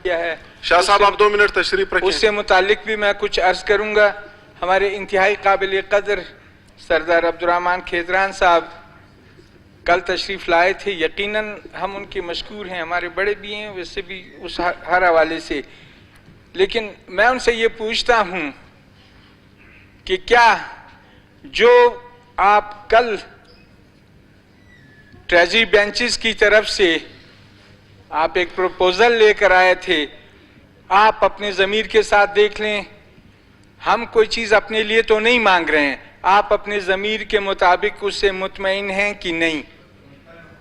किया है। शाह साहब आप 2 मिनट तशरीफ रखें। उससे मुतालिक भी मैं कुछ अर्ज करूंगा। हमारे इंतहाई काबिल कदर सरदार अब्दुर्रहमान खेजरान साहब कल तशरीफ लाए थे। यकीनन हम उनके मशकूर हैं, हमारे बड़े भी हैं, वैसे भी उस हर हवाले से। लेकिन मैं उनसे ये पूछता हूं कि क्या जो आप कल ट्रेजरी बेंचेस की तरफ से आप एक प्रपोजल लेकर आए थे, आप अपने ज़मीर के साथ देख लें। हम कोई चीज़ अपने लिए तो नहीं मांग रहे हैं, आप अपने ज़मीर के मुताबिक उससे मुतमईन हैं कि नहीं।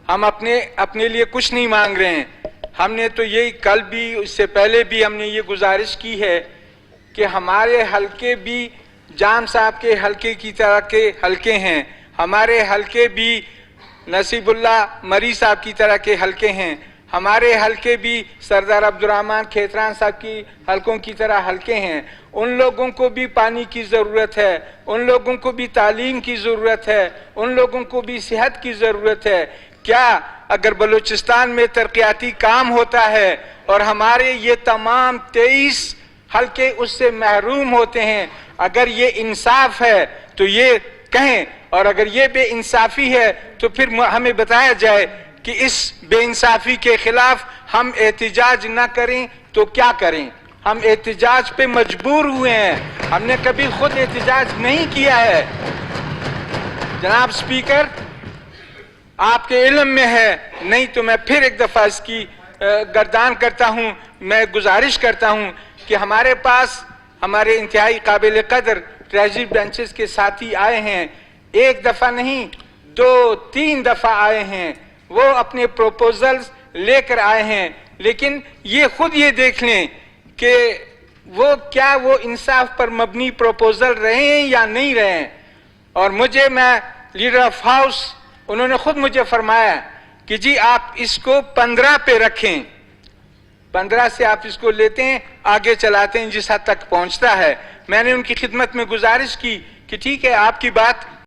हम अपने लिए कुछ नहीं मांग रहे हैं। हमने तो यही कल भी, उससे पहले भी हमने ये गुजारिश की है कि हमारे हलके भी जाम साहब के हलके की तरह के हलके हैं, हमारे हलके भी नसीबुल्लाह मरी साहब की तरह के हलके हैं, हमारे हलके भी सरदार अब्दुर्रहमान खेजरान साहब की हलकों की तरह हलके हैं। उन लोगों को भी पानी की ज़रूरत है, उन लोगों को भी तालीम की ज़रूरत है, उन लोगों को भी सेहत की ज़रूरत है। क्या अगर बलूचिस्तान में तरक्याती काम होता है और हमारे ये तमाम 23 हलके उससे महरूम होते हैं, अगर ये इंसाफ है तो ये कहें, और अगर ये बेइंसाफी है तो फिर हमें बताया जाए कि इस बेइंसाफी के खिलाफ हम एहतिजाज ना करें तो क्या करें। हम एहतिजाज पे मजबूर हुए हैं, हमने कभी खुद एहतिजाज नहीं किया है। जनाब स्पीकर, आपके इल्म में है, नहीं तो मैं फिर एक दफा इसकी गर्दान करता हूं। मैं गुजारिश करता हूं कि हमारे पास हमारे इंतहाई काबिल कदर ट्रेजरी बेंचेस के साथी आए हैं, एक दफा नहीं 2-3 दफा आए हैं, वो अपने प्रोपोजल्स लेकर आए हैं। लेकिन ये खुद ये देख लें कि वो क्या वो इंसाफ पर मबनी प्रोपोजल रहे हैं या नहीं रहे हैं। और मैं लीडर ऑफ हाउस, उन्होंने खुद मुझे फरमाया कि जी आप इसको 15 पे रखें, 15 से आप इसको लेते हैं आगे चलाते हैं जिस हद तक पहुंचता है। मैंने उनकी खिदमत में गुजारिश की कि ठीक है, आपकी बात